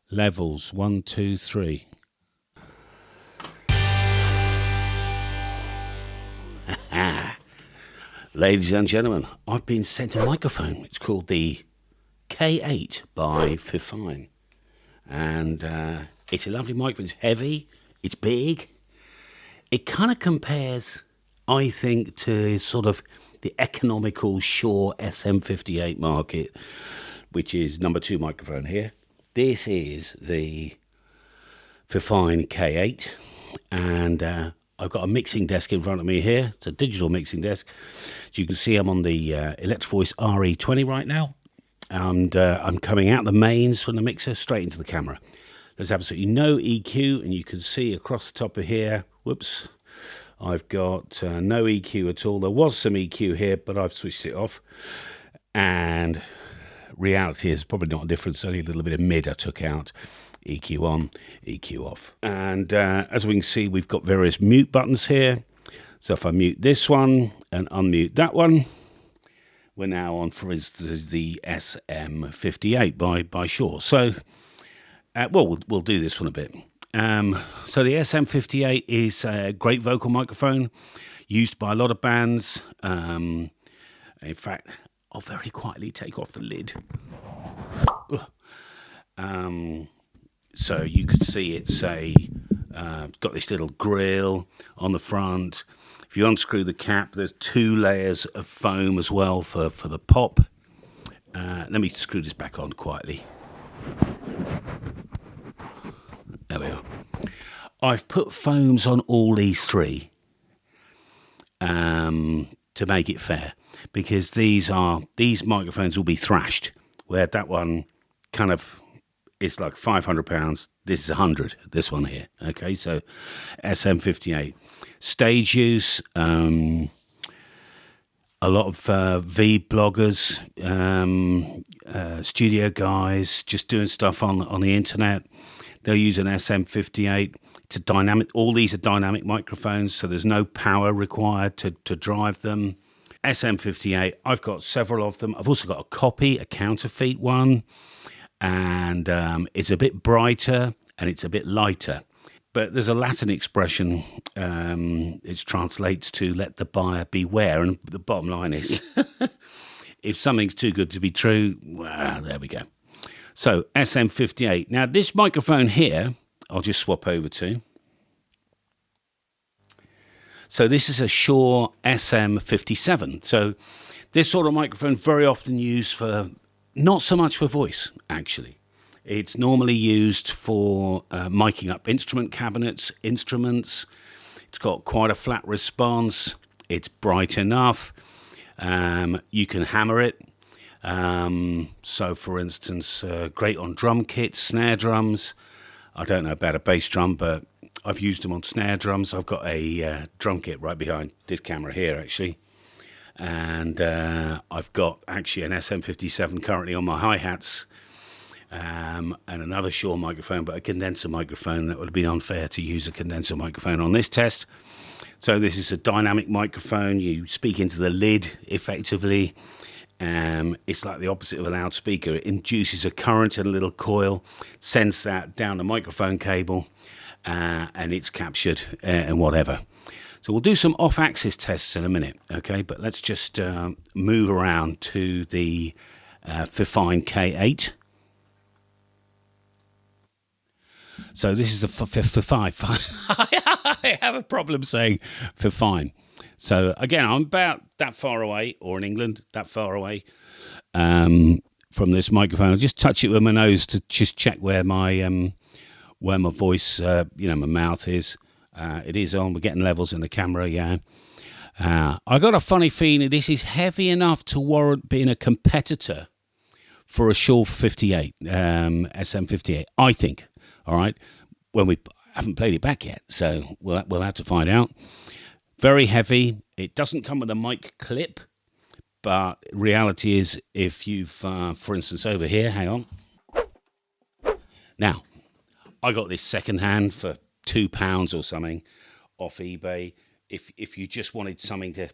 Levels 1, 2, 3. Ladies and gentlemen, I've been sent a microphone. It's called the K8 by Fifine. And it's a lovely microphone. It's heavy, it's big. It kind of compares, I think, to sort of the economical Shure SM58 market, which is number 2 microphone here. This is the Fifine K8, and I've got a mixing desk in front of me here. It's a digital mixing desk. As you can see, I'm on the Electrovoice RE20 right now, and I'm coming out the mains from the mixer straight into the camera. There's absolutely no EQ, and you can see across the top of here, whoops, I've got no EQ at all. There was some EQ here, but I've switched it off, and reality is probably not a difference, only a little bit of mid I took out. EQ on, EQ off. And as we can see, we've got various mute buttons here. So if I mute this one and unmute that one, we're now on, for instance, the SM58 by Shure. So, we'll do this one a bit. So the SM58 is a great vocal microphone used by a lot of bands. In fact, I'll very quietly take off the lid. So you can see it's got this little grill on the front. If you unscrew the cap, there's 2 layers of foam as well for the pop. Let me screw this back on quietly. There we are. I've put foams on all these 3 to make it fair, because these microphones will be thrashed, where that one kind of is like £500. This is 100. This one here. Okay, so SM58 stage use. A lot of V bloggers, studio guys, just doing stuff on the internet. They'll use an SM58. It's a dynamic. All these are dynamic microphones, so there's no power required to drive them. SM58, I've got several of them. I've also got a copy, a counterfeit one, and it's a bit brighter and it's a bit lighter. But there's a Latin expression, it translates to let the buyer beware, and the bottom line is, if something's too good to be true, well, there we go. So, SM58. Now, this microphone here, I'll just swap over to. So this is a Shure SM57. So this sort of microphone very often used for, not so much for voice, actually. It's normally used for miking up instrument cabinets, instruments. It's got quite a flat response. It's bright enough. You can hammer it. So, for instance, great on drum kits, snare drums. I don't know about a bass drum, but I've used them on snare drums. I've got a drum kit right behind this camera here, actually. And I've got actually an SM57 currently on my hi-hats, and another Shure microphone, but a condenser microphone. That would have been unfair to use a condenser microphone on this test. So this is a dynamic microphone. You speak into the lid effectively. It's like the opposite of a loudspeaker. It induces a current in a little coil, sends that down the microphone cable, and it's captured and whatever. So we'll do some off-axis tests in a minute, okay? But let's just move around to the Fifine K8. So this is the Fifine. I have a problem saying Fifine. So again, I'm about that far away, or in England, that far away from this microphone. I'll just touch it with my nose to just check where my voice, my mouth is. It is on. We're getting levels in the camera, yeah. I got a funny feeling this is heavy enough to warrant being a competitor for a Shure 58, SM58, I think. All right, when we haven't played it back yet, so we'll have to find out. Very heavy. It doesn't come with a mic clip, but reality is, if you've, for instance, over here, hang on. Now, I got this secondhand for £2 or something off eBay. If you just wanted something to,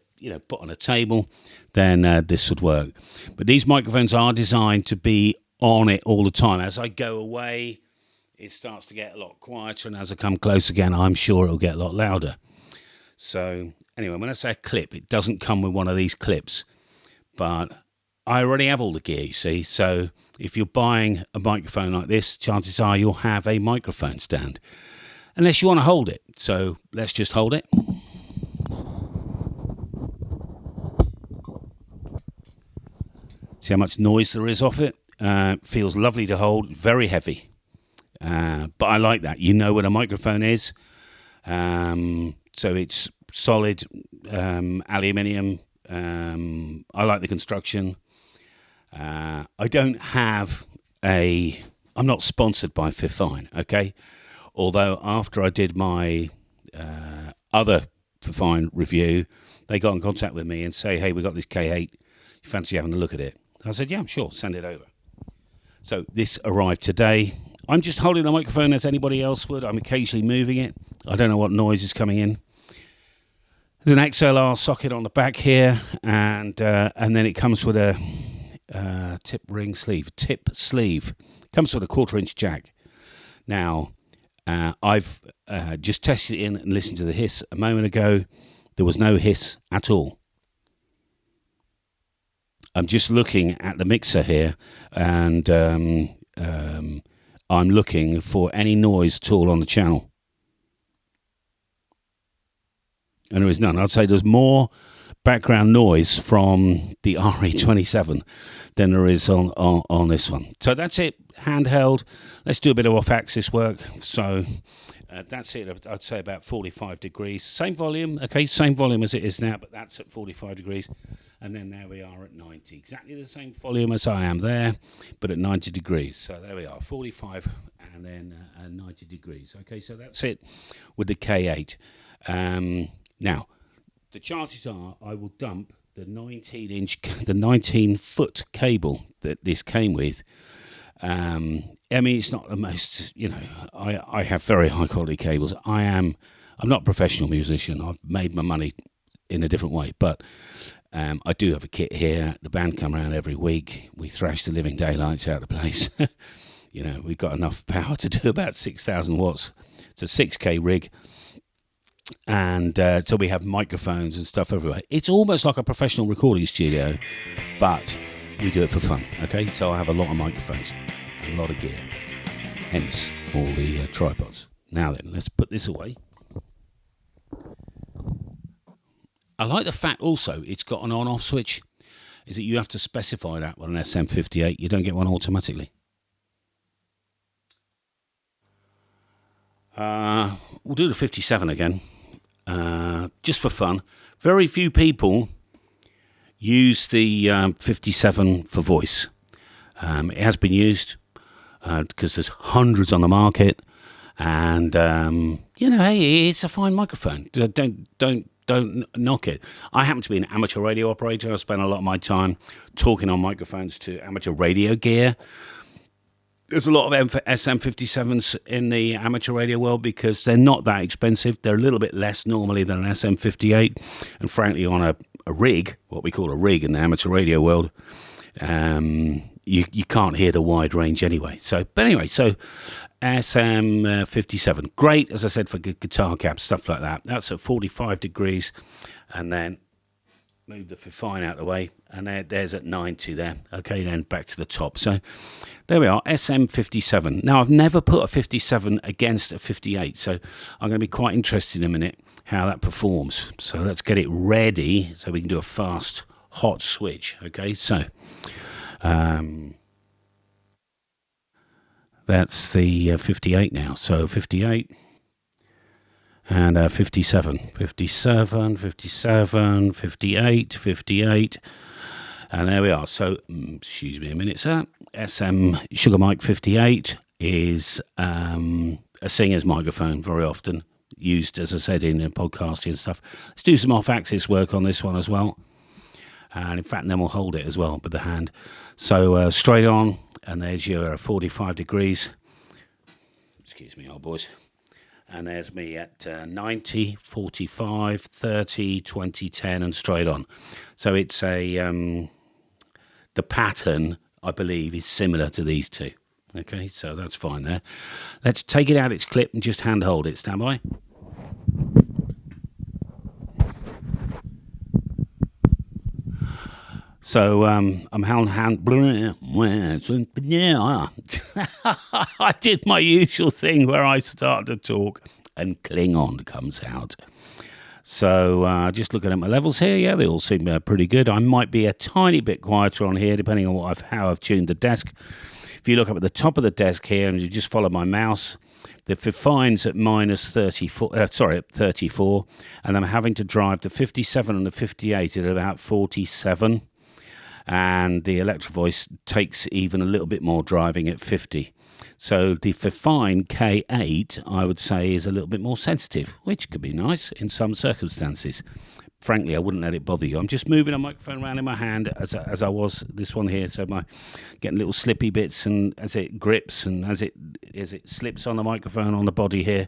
put on a table, then this would work. But these microphones are designed to be on it all the time. As I go away, it starts to get a lot quieter, and as I come close again, I'm sure it'll get a lot louder. So anyway, when I say a clip, it doesn't come with one of these clips, but I already have all the gear, you see. So if you're buying a microphone like this, chances are you'll have a microphone stand, unless you want to hold it. So let's just hold it. See how much noise there is off it? Feels lovely to hold, very heavy. But I like that. You know what a microphone is. So it's solid aluminium. I like the construction. I don't have I'm not sponsored by Fifine, okay? Although after I did my other Fifine review, they got in contact with me and say, hey, we got this K8. You fancy having a look at it? I said, yeah, sure, send it over. So this arrived today. I'm just holding the microphone as anybody else would. I'm occasionally moving it. I don't know what noise is coming in. There's an XLR socket on the back here, and then it comes with a tip sleeve. Comes with a 1/4-inch jack. Now, I've just tested it in and listened to the hiss a moment ago. There was no hiss at all. I'm just looking at the mixer here, and I'm looking for any noise at all on the channel. And there is none. I'd say there's more background noise from the RE27 than there is on this one. So that's it, handheld. Let's do a bit of off-axis work. So that's it. I'd say about 45 degrees. Same volume, okay, same volume as it is now, but that's at 45 degrees. And then there we are at 90. Exactly the same volume as I am there, but at 90 degrees. So there we are, 45 and then 90 degrees. Okay, so that's it with the K8. Now, the chances are I will dump the 19-foot cable that this came with. I mean, it's not the most, I have very high quality cables. I'm not a professional musician. I've made my money in a different way, but I do have a kit here. The band come around every week. We thrash the living daylights out of the place. We've got enough power to do about 6,000 watts. It's a 6K rig. And so we have microphones and stuff everywhere. It's almost like a professional recording studio, but we do it for fun, okay? So I have a lot of microphones, a lot of gear, hence all the tripods. Now then, let's put this away. I like the fact also it's got an on-off switch, is that you have to specify that with an SM58. You don't get one automatically. We'll do the 57 again, just for fun. Very few people use the 57 for voice. It has been used because there's hundreds on the market, and hey, it's a fine microphone. Don't knock it. I happen to be an amateur radio operator. I spend a lot of my time talking on microphones to amateur radio gear. There's a lot of SM57s in the amateur radio world because they're not that expensive. They're a little bit less normally than an SM58. And frankly, on a rig, what we call a rig in the amateur radio world, you can't hear the wide range anyway. So SM57, great, as I said, for guitar caps, stuff like that. That's at 45 degrees. And then move the Fifine out of the way. And there's at 90 there. Okay, then back to the top. So there we are, SM57. Now, I've never put a 57 against a 58, so I'm going to be quite interested in a minute how that performs. So let's get it ready so we can do a fast, hot switch. Okay, so that's the 58 now. So 58 and 57, 57, 57, 58, 58. And there we are. So, excuse me a minute, sir. SM Sugar Mic 58 is a singer's microphone, very often used, as I said, in podcasting and stuff. Let's do some off-axis work on this one as well. And in fact, then we'll hold it as well with the hand. So straight on, and there's your 45 degrees. Excuse me, old boys. And there's me at 90, 45, 30, 20, 10, and straight on. So it's the pattern, I believe, is similar to these two. Okay, so that's fine there. Let's take it out its clip and just hand hold it. Stand by. So I'm I did my usual thing where I start to talk and Klingon comes out. So just looking at my levels here, yeah, they all seem pretty good. I might be a tiny bit quieter on here, depending on how I've tuned the desk. If you look up at the top of the desk here and you just follow my mouse, the Fifine's at minus 34, at 34, and I'm having to drive the 57 and the 58 at about 47. And the Electrovoice takes even a little bit more driving at 50. So the Fifine K8, I would say, is a little bit more sensitive, which could be nice in some circumstances. Frankly, I wouldn't let it bother you. I'm just moving a microphone around in my hand as I was this one here, so my getting little slippy bits, and as it grips and as it slips on the microphone on the body here,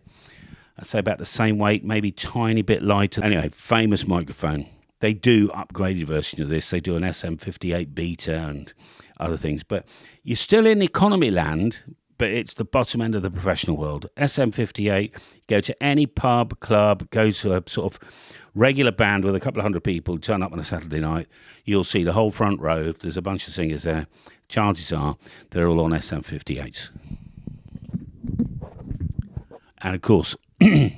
I'd say about the same weight, maybe tiny bit lighter. Anyway, famous microphone. They do upgraded version of this. They do an SM58 beta and other things, but you're still in economy land, but it's the bottom end of the professional world. SM58, go to any pub, club, go to a sort of regular band with a couple of hundred people, turn up on a Saturday night, you'll see the whole front row. If there's a bunch of singers there, chances are they're all on SM58s. And of course, you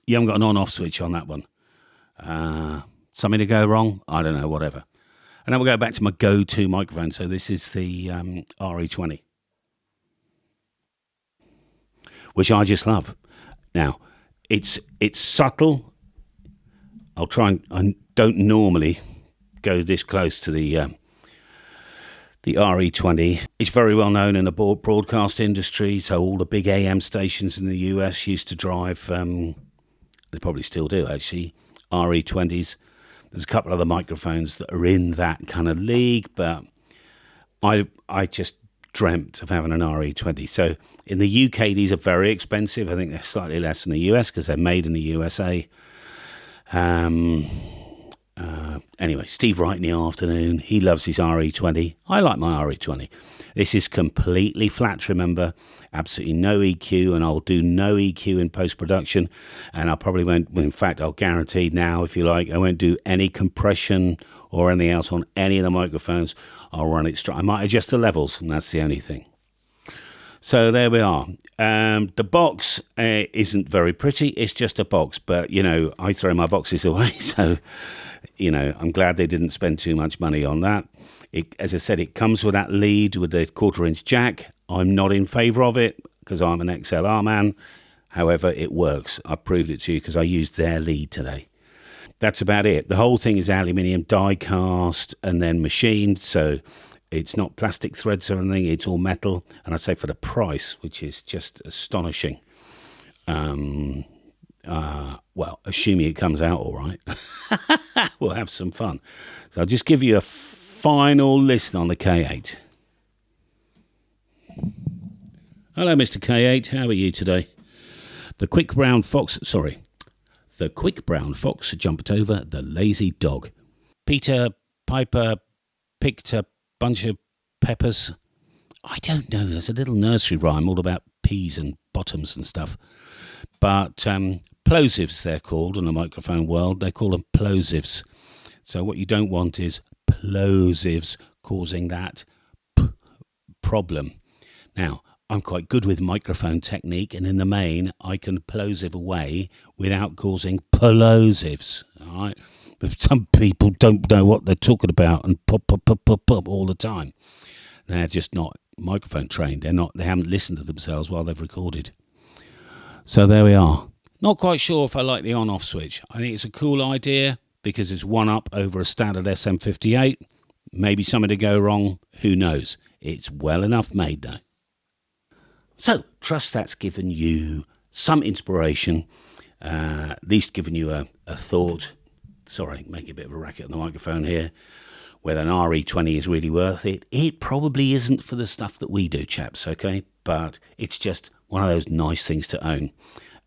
haven't got an on-off switch on that one. Something to go wrong? I don't know, whatever. And then we'll go back to my go-to microphone. So this is the RE20, which I just love. Now, it's subtle. I'll try and I don't normally go this close to the RE20. It's very well known in the broadcast industry. So all the big AM stations in the US used to drive, they probably still do actually, RE20s. There's a couple of other microphones that are in that kind of league, but I just dreamt of having an RE20. So in the UK, these are very expensive. I think they're slightly less in the US because they're made in the USA. Anyway, Steve Wright in the afternoon, he loves his RE20. I like my RE20. This is completely flat, remember, absolutely no EQ, and I'll do no EQ in post-production, and I probably won't, in fact, I'll guarantee now, if you like, I won't do any compression or anything else on any of the microphones. I'll run it straight. I might adjust the levels, and that's the only thing. So there we are. The box isn't very pretty. It's just a box, but, you know, I throw my boxes away, so, you know, I'm glad they didn't spend too much money on that. As I said, it comes with that lead with the 1/4-inch jack. I'm not in favour of it because I'm an XLR man. However, it works. I've proved it to you because I used their lead today. That's about it. The whole thing is aluminium die cast and then machined, so it's not plastic threads or anything. It's all metal. And I say for the price, which is just astonishing. Well, assuming it comes out all right, we'll have some fun. So I'll just give you a final listen on the K8. Hello, Mr. K8. How are you today? The quick brown fox jumped over the lazy dog. Peter Piper picked a bunch of peppers. I don't know. There's a little nursery rhyme all about peas and bottoms and stuff. But plosives, they're called in the microphone world. They call them plosives. So what you don't want is plosives causing that problem. Now, I'm quite good with microphone technique, and in the main, I can plosive away without causing plosives. All right? But some people don't know what they're talking about and pop all the time. They're just not microphone trained. They haven't listened to themselves while they've recorded. So there we are. Not quite sure if I like the on-off switch. I think it's a cool idea because it's one up over a standard SM58. Maybe something to go wrong. Who knows? It's well enough made though. So, trust that's given you some inspiration, at least given you a thought. Sorry, make a bit of a racket on the microphone here. Whether an RE20 is really worth it. It probably isn't for the stuff that we do, chaps, okay? But it's just one of those nice things to own.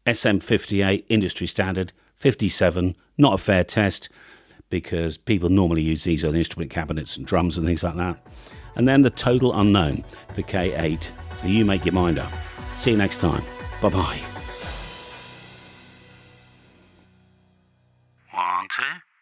SM58, industry standard. 57, not a fair test, because people normally use these on instrument cabinets and drums and things like that. And then the total unknown, the K8. So you make your mind up. See you next time. Bye-bye. 1, 2.